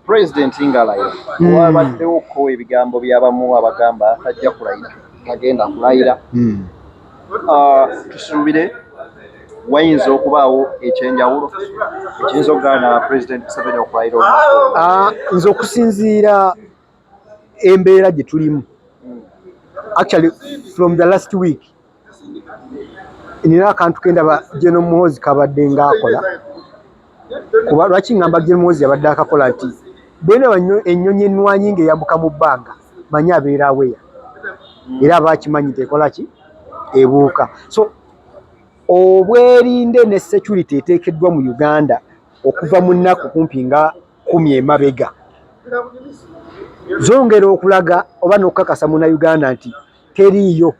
President Ngalayo wabaddewo ko ebigambo byabamu abagamba tajja kulayira agenda kulayira tusuubire wayinza okubaawo ekyenjawulo ekiyinza okugaana President Museveni okulayira nze okusinziira embeera gye tulimu actually from the last week nina akantu kendaba General Muhoozi kabadde ngaakola kuba lwaki ngamba General Muhoozi yabadde akakola nti bwena ennyonyi ennwanyi ng'eyambuka mu bbanga manyi abeera aweya era abakimanyi tekola ki ebuuka. So obwerinde ne security eteekeddwa mu Uganda okuva mu nnaku kumpi nga 10 emabega zongera okulaga oba n'okukakasa Munnayuganda nti teriiyo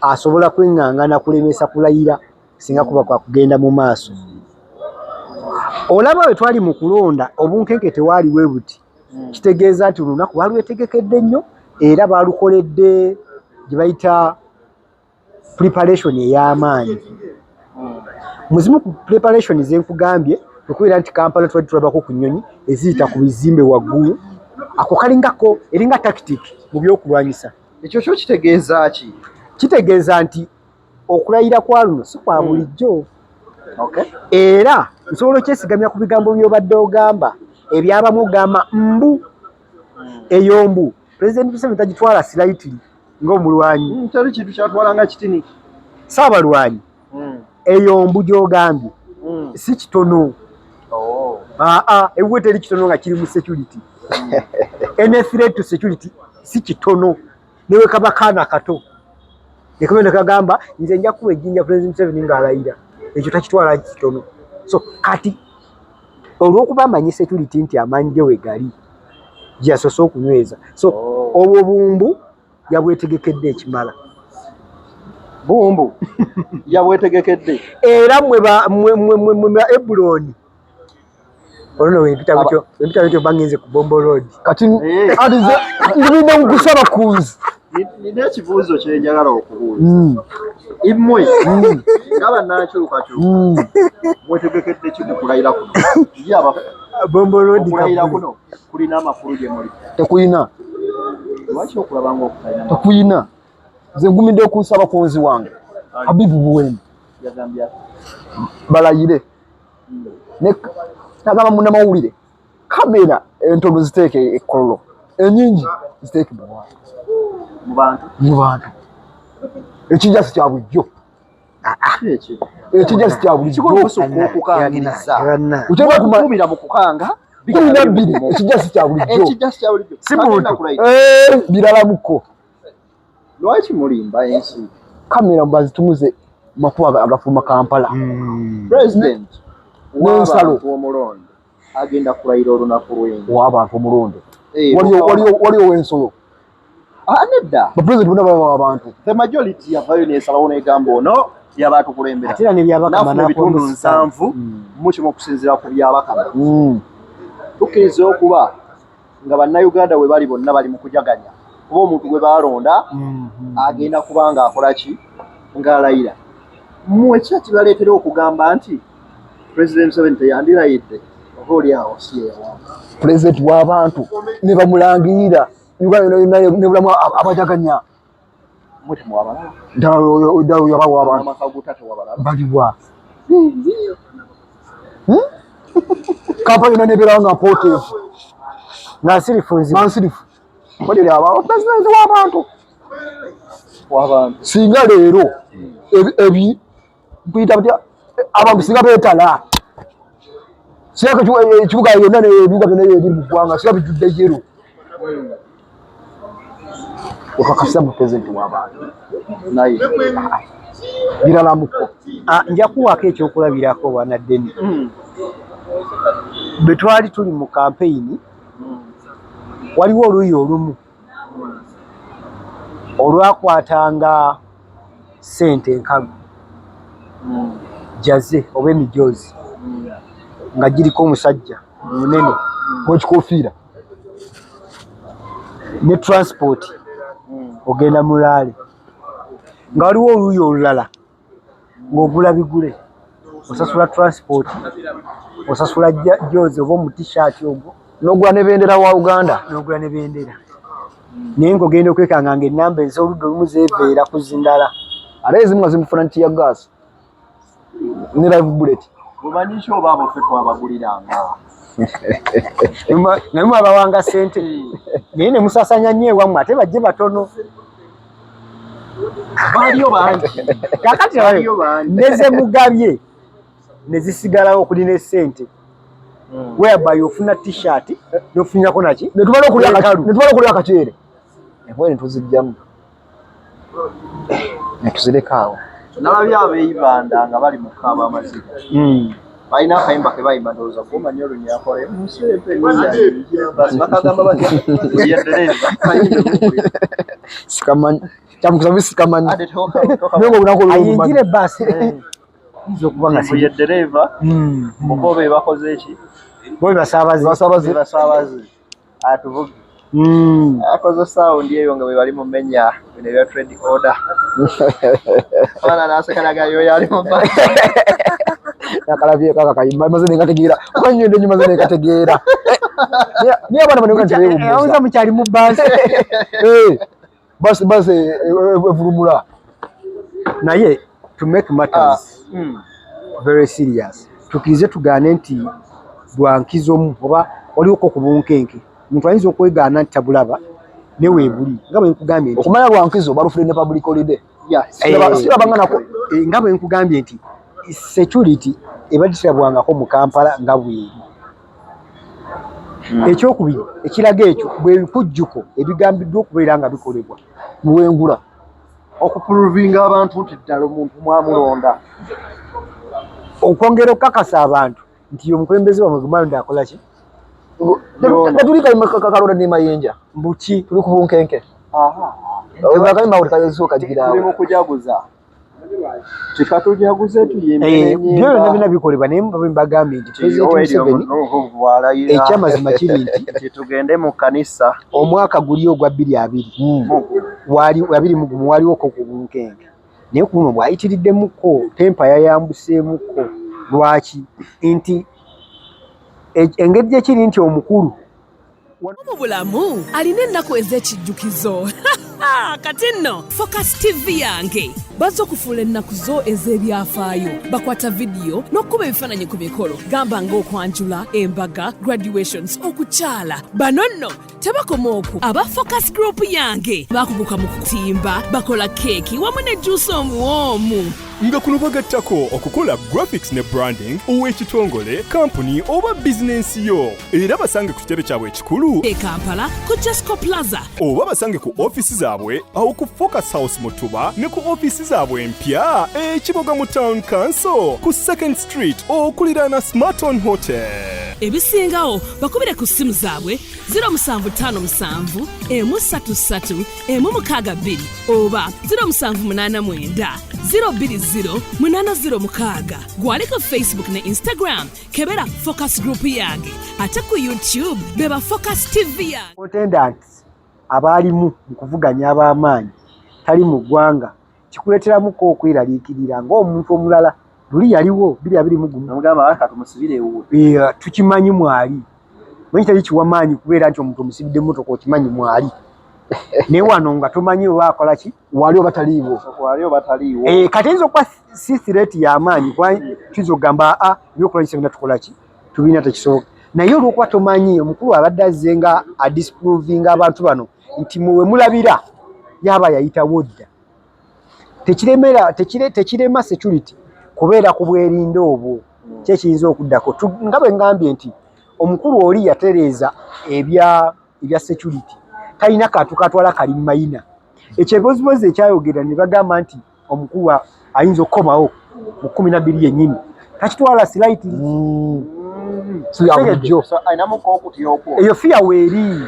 asobola kweŋŋaŋŋana kulemesa kulayira singa kuba kwa kugenda mu maaso. Olaba bwe twali mu kulonda obunkenke tewaali bwe buti kitegeeza nti olunaku balwetegekedde nnyo era balukoledde gye bayita preparation ey'amaanyi. Muzimu ku preparation ze nkugambye okubeera nti Kampala twali tulabako ku nnyonyi eziyita ku bizimbe waggulu ako kalingako eringa tactic mu byokulwanyisa. Ekyo kyo kitegeeza ki? Kitegeeza nti okulayira kwa luno si kwa bulijjo. Okay. Era nsobola okyesigamya ku bigambo by'obadde ogamba ebyabamu ogamba mbu eyo mbu President Museveni tagitwala slightly ng'omulwanyi. Teri kintu kyatwala nga kitini. Saabalwanyi eyo mbu gy'ogambye si kitono. Ewe teri kitono nga kiri mu security. Any threat to security si kitono. Newe kaba kaana kato. Nekabenda kagamba nze nja kuwa ejjinja President Museveni ng'alayira. Ekyo takitwala kitono. So kati olw'okuba amanyi security nti amaanyi ge wegali gy'asoose okunyweza. So obwo bumbu yabwetegekedde ekimala. Bumbu yabwetegekedde. Era mwe Ebuloni olwo wempita bityo bangenze ku Bombo Road. Kati adize ndibinde mukusaba kunzi. Nina ekibuuzo kye njagala okubuuza. Immwe ng'abannakyuka mwetegekedde ki mu kulayira kuno? Yaba Bombo Road kulayira kuno kulina amakulu gye muli? Tekuyina. Lwaki okulaba ng'okutalina? Tekuyina. Nze ngumidde okusaba kunzi wange Habibu Buwemi yagambye balayire nagamba munnamawulire kamera entono ziteeke ekkololo ennyingi ziteeke mu bantu ekijja si kya bulijjo. Ekijja si kya bulijjo okukangiriza okukubira mu kukanga ekijja si kya bulijjo si muntu biralamuko. Lwaki mulimba ensi? Kamera bazitumuze makuba agafuma Kampala. President n'ensalo w'omulondo agenda kulayira olunaku lw'enjawulo w'abantu omulondo waliwo w'ensolo nedda bapresident bonna baba abantu. The majority yavayo n'esalawo n'egamba ono y'abatukulembera ate era ne byabakama n'abitundu 7 mu kimu okusinziira ku byabakama. Tukkiriza okuba nga bannayuganda we bali bonna bali mu kujaganya kuba omuntu gwe baalonda agenda kuba ng'akola ki ng'alayira. Mmwe ki kibaleetera okugamba nti President Museveni teyandilayidde oba oli awo si yeewa? President w'abantu ne bamulangirira Uganda ne bulamu abajaganya. Mmwe temwabalaba? Ddala yabawo abantu amaka gutate wabalaba? baliwa. Kampala yonna nebeerawo nga mpoteefu nansirifu koderi abawo president w'abantu singa leero biyita butya abantu singa beetala singa ekibuga yonna ebibuga byonna ebiri mu ggwanga singa bijjudde jero okakasa mu president w'abantu naye biralamuko. Nja kuwaako ekyokulabirako banaddeni. Bwe twali tuli mu kampeyini waliwo oluuyi olumu olwakwatanga ssente enkalu jaze oba emijoozi nga giriko omusajja munene w'ekikofiira ne transport ogenda mulaale nga waliwo oluuyi olulala ng'ogula bigule osasula transport osasula joozi oba omu t-shirt ogwo n'ogula ne bendera wa Uganda n'ogula ne bendera naye ng'ogenda okwekanga ng'ennamba ez'oludda olumu zeeveera ku zindala ate ezimu nga zimufuna nti ya gas ne live bullet bumanyi ki oba abo ffe twabaguliranga naye abawanga ssente naye ne musasanya nnyo ewammwe ate bajje batono baaliyo bangi kakati ne ze mugabye ne zisigalawo okuli n'essente whereby ofuna t-shirt n'ofunirako naki ne tubala okulya akaceere enkoye ne tuzijjamu ne tuzireka awo nalabye abeeyibanda nga bali mu kaaba amaziga balina akayimba ke bayimba ndowooza kumanyi olunyakole bakagamba sikamanyi kyamukusamu sikamanyi ayingira ebbaasi yinza okuba nga ye ddereeva oba be bakoze eki bo basaabazi atuvuge akoze sawundi eyo nga bwe bali mu menya bino ebya trade order abaana nasekanaga yoyo ali mu bbaasi nakalabye kaka kayimba maze nengategeera omanyi ndo nyuma zene kategeera niye abana bano kanti lewo awuza mukyali mu bbaasi basi evulumula naye to make matters very serious tukirize tugaane nti bwankizomu oba waliwoko ku bunkenke omuntu ayinza okwegaana nti tabulaba ne weebuli nga bwe nkugambye nti okumanya bwankizo balufire ne public holiday sirabanganako nga bwe nkugambye nti security ebadisirabwangako mu Kampala nga bweri ekyokubiri ekiraga ekyo bwe bikujjuko ebigambiddwa okubeera nga bikolebwa muwengula okupuluvinga abantu nti ddala omuntu mwamulonda okwongera okukakasa abantu nti omukulembeze wamwe gumalonda akola ki tetuli kalonda ne mayinja mbuki tuli ku bunkenke tuli mu kujaguza tikatujaguze byonna bina bikolebwa naye mbagambye nti President Museveni ekyamazima kiri nti tugende mu kanisa omwaka guli ogwa 2020 waliwo ko ku bunkenke naye kuno bwayitiriddemukko tempa yayambuseemukko lwaki nti engeri gyekiri nti omukulu mu bulamu alina ennaku ez'ekijjukizo kati nno Focus TV yange bazze okufuula ennaku zo ez'ebyafaayo bakwata vidiyo n'okkuba ebifaananyi ku mikolo gamba ng'okwanjula embaga graduations okukyala bano nno tebakoma okwo aba Focus Group yange bakuguka mu kutimba bakola keeki wamu ne juice omuwoomu nga kuno bagattako okukola graphics ne branding ow'ekitongole kampuni oba bizinensi yo era basange ku kitebe kyabwe ekikulu e Kampala ku Jesco Plaza oba basange ku ofisi zaabwe awo ku Focus House Mutuba ne ku ofisi zaabwe empya ekiboga mu Town Council ku 2nd Street okuliraana Smarton Hotel. Ebisingawo bakubire ku simu zaabwe 0757 133 162 oba 0789 020-806 gwaliko Facebook ne Instagram kebera Focus Group yange ate ku YouTube beba Focus TV yange. Contendants abalimu mukuvuganya ab'amaanyi tali mu ggwanga kikuleteramuko okwiraliikirira ng'omuntu omulala luli yaliwo 2021 namugamba akatumusibire ewo tukimanyi mwali manyi tali kiwamaanyi kubeera nti omuntu omusibidde mmotoka okimanyi mwali naye wano nga tomanyi oba akola ki waliwo bataliiwo kati ayinza okuba si threat y'amaanyi tuyinza okugamba ebyokola kisebina tukola ki tubiina tekisoboka naye olw'okuba tomanyi omukulu abadde azze nga adisprovinga abantu bano nti muwe mulabira yaba yayitawo dda tekirema security kubeera ku bwerinde obwo kyekiyinza okuddako nga bwe ngambye nti omukulu oli yatereeza ebya security talina kantu katwala kali mu mayina ekyobozibozi ekyayogera ne bagamba nti omukulu ayinza okukomawo mu 12 yennyini takitwala slightly eyo fiya weeri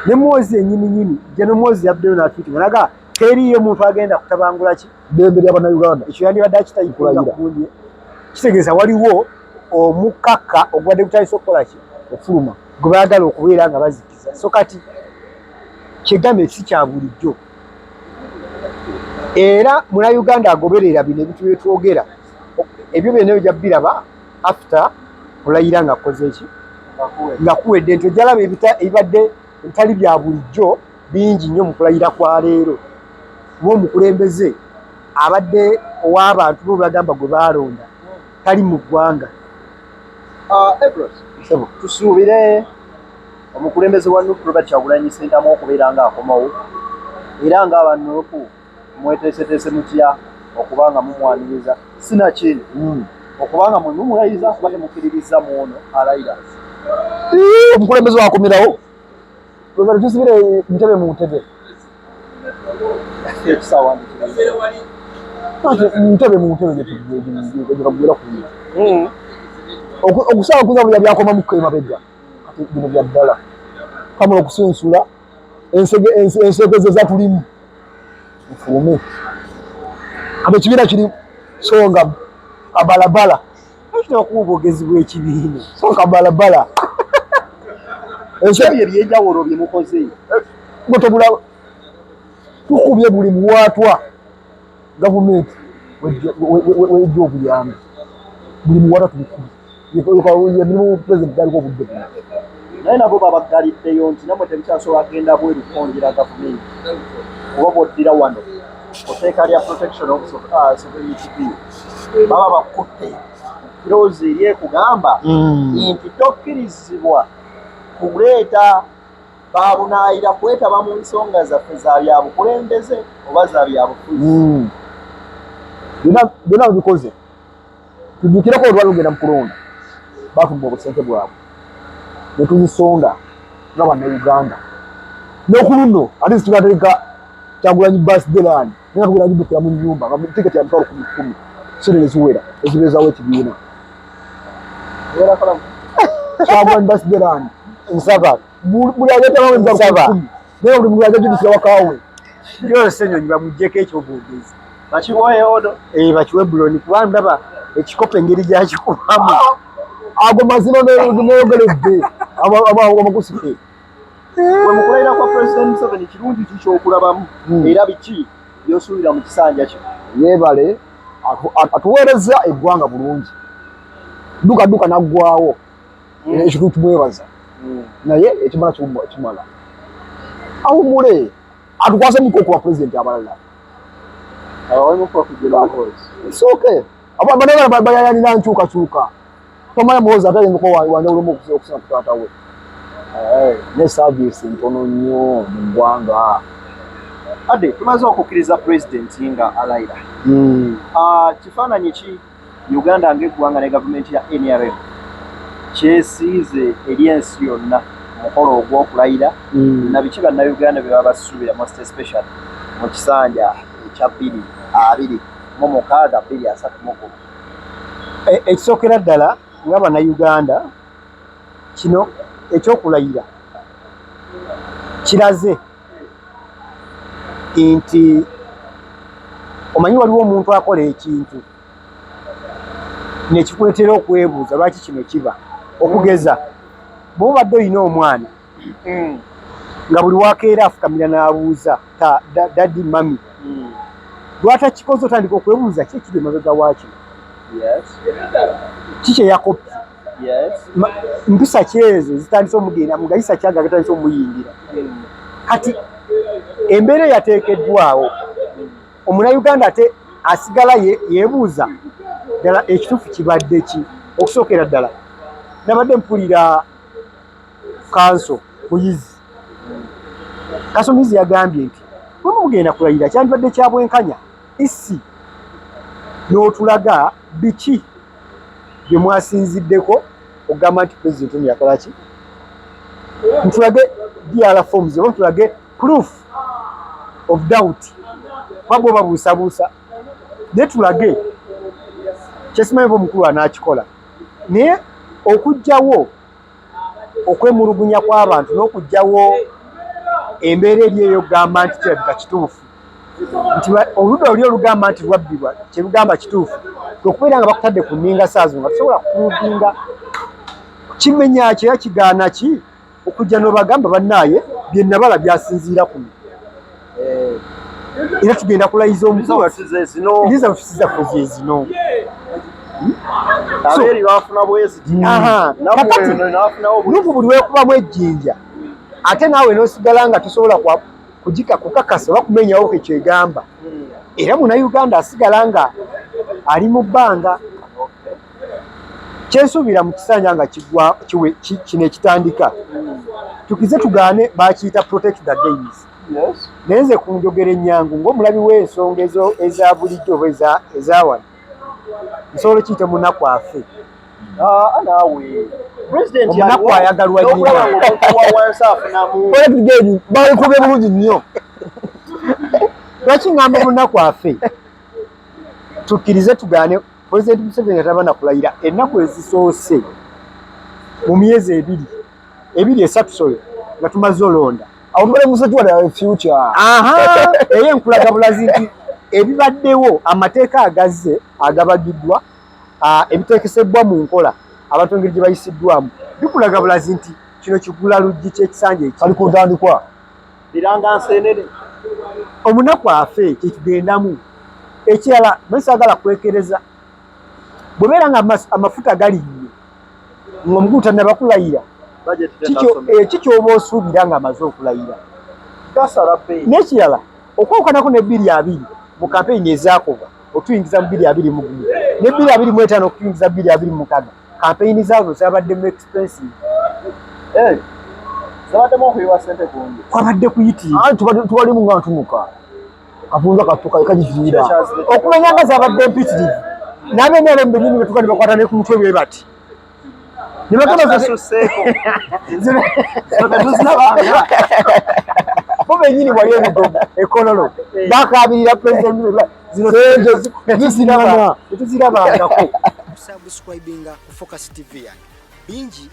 ne mwozi ennyini jeno mwozi yabdeyo n'atwiti nganaga teriyo muntu agenda kutabangula ki ddembe ly'abannayuganda ekyo yandibadde akitayikulagira kundi kitegeeza waliwo omukaka ogwadde gutandise okukola ki okufuluma gwe baagala okubeera nga bazikiza so kati kyegambe si kya bulijjo era munnayuganda agoberera bino ebintu byetwogera ebyo byonna ojja biraba after olayira nga akoze eki nga kuwedde nti ojalaba ebibadde ebitali bya bulijjo bingi nnyo mu kulayira kwa leero kuba omukulembeze abadde ow'abantu bo bagamba gwe baalonda tali mu ggwanga. Tusuubire omukulembeze wa Nuupu Robert Kyagulanyi Ssentamu okubeera ng'akomawo era ng'aba Nuupu mweteeseteese mutya okuba nga mumwaniriza sinakindi okuba nga mumulayiza kuba temukkiririza mu ono alayira. Omukulembeze wakomerawo tusibire ntebe mu ntebe ntebe mu ntebe gyekagwera ku okusaba kuza buli byakoma mu emabega kati bino bya ddala kamala okusensula ensegeze zatulimu nfuume kati ekibiina kiri songa kabalabala kitaba kuba obwogezi bw'ekibiina songa kabalabala ebyo ebyenjawulo bye mukoze bwe tobulaba tukubye buli muwaatwa gavumenti wejja obuyambi buli muwaatwa tubikubye emirimu pulezidenti aliko obudde buno naye nabo babagaliddeyo nti namwe temukyasobola agenda bweru kwongera gavumenti kuba bw'oddira wano oteeka lya protection of sovereignty bill baba bakutte kiroozi eryekugamba nti tokkirizibwa kuleeta babunaayira kwetaba mu nsonga zaffe za byabukulembeze oba za byabufuzi. Byonna bibikoze tujjukireko olwali ogenda mu kulonda batumba obusente bwabwe ne tuzisonga nga bannayuganda n'okuluno ate zitugatereka Kyagulanyi birthday naye tugenda giddukira mu nnyumba nga tiketi ya mitwalo 10 sente ziwera ezibeezaawo ekibiina Kyagulanyi birthday nsaba buli aleetawo ensaba naye buli muntu ajja judisira wakaawe byose nyonyi bamuggyeko ekyobwogezi bakiweeyodo bakiwe buloni kuba ndaba ekikopo engeri gyakikubamu ago mazima neyogeredde amakusike bwe mukulayira kwa President Museveni kirungi kikyokulabamu era biki byosuubira mu kisanja kyo yeebale atuweereza eggwanga bulungi duka naggwawo ekintu tumwebaza naye ekimala kimala awumule atukwase mukoko wa pulezidenti abalala soke abanebala bayayanira nkyukakyuka tomanya muwozi atayinzako wanjawulomu okusina ku taata we ne saavisi ntono nnyo mu ggwanga ade tumaze okukkiriza pulezidenti nga alayira kifaananyi ki Uganda ng'eggwanga ne gavumenti ya NRM kyesiize eri ensi yonna mukolo ogw'okulayira na biki bannayuganda bye baba basuubira most especially mu kisanja ekya 2026 ekisookera ddala nga bannayuganda kino ekyokulayira kiraze nti omanyi waliwo omuntu akola ekintu nekikuleetera okwebuuza lwaki kino kiba okugeza bw'obadde olina omwana nga buli wakeera afukamira n'abuuza daddi mami lwatakikoze otandika okwebuuza ki ekiri emabega waakino kiki eyakoppi mpisa kyezo zitandise omugenda mugayisa kyaga gatandise omuyingira kati embeera yateekeddwawo omunnayuganda ate asigala yeebuuza ddala ekituufu kibadde ki okusookera ddala nabadde mpulira kanso muyizi kasomizi yagambye nti bwe mugenda kulayira kyandibadde kya bwenkanya isi n'otulaga biki bye mwasinziddeko okugamba nti pulezidenti ono yakola ki ntulage DR forms oba ntulage proof of doubt wabwe oba buusabuusa naye tulage kyesimanyi oba omukulu anaakikola naye okugjawo okwemulugunya kw'abantu n'okugjawo embeera eri eyo okugamba nti kirabika kituufu nti oludda oli olugamba nti lwabbibwa kyebugamba kituufu okubeera nga bakutadde ku nninga saazo nga tusobola kukuruginga kimenya ki era kigaana ki okujja n'obagamba bannaaye bye nabala byasinziira kuno era tugenda kulayiza omukulu zaffe zezino Aberi bafuna bwezi. Aha. Nakati nafuna obwezi. Nuku buli wekubamu ejjinja. Ate naawe n'osigala nga tosobola kugika kukakasa oba kumenyawo kyegamba. Era Munnayuganda asigala nga ali mu bbanga. Kyensuubira mu kisanja nga kino ekitandika. Tukize tugaane bakiyita protect the games. Yes. Naye nze ku njogera ennyangu ng'omulabi w'ensonga eza bulijjo oba eza wano nsobola okiyita munaku afe. Naawe President omunaku ayagalwa nnyo. Balekube bulungi nnyo. Lwaki ngamba munaku afe? Tukkirize tugaane President Museveni ataba na kulayira ennaku ezisoose mu myezi ebiri esatu solo nga tumaze olonda. Awubale musajja future. Aha, eye nkulaga bulazi nti ebibaddewo amateeka agazze agabagiddwa ebiteekesebwa mu nkola abantu engeri gye bayisiddwamu bikulaga bulazi nti kino kigula luggi ky'ekisanja eki Ali kutandikwa. biranga nsenene. omunaku afe kyetugendamu. Ekirala mwesagala kwekereza bwebeera nga amafuta galinnye ng'omugulu tannaba kulayira ki ky'oba osuubira ng'amaze okulayira. N'ekirala okwawukanako ne 220 mu kampeyini ezaakoba otuyingiza mu 221 ne 225 okutuyingiza 226 kampeyini zaazo zabaddemu expensive. Zabaddemu okuyiwa ssente kungi. Kwabadde kuyitibwa Tubalimu nga ntumuka. Kapunza katuka kajifiira. okumanya nga zabadde mpitirivu n'abeemera mu binini betuka ne bakwata ne ku mutwe bwe bati ne bagamba bo bennyini wali emugogo ekololo bakabirira President zino tezirabangako. Subscribinga ku Focus TV yange bingi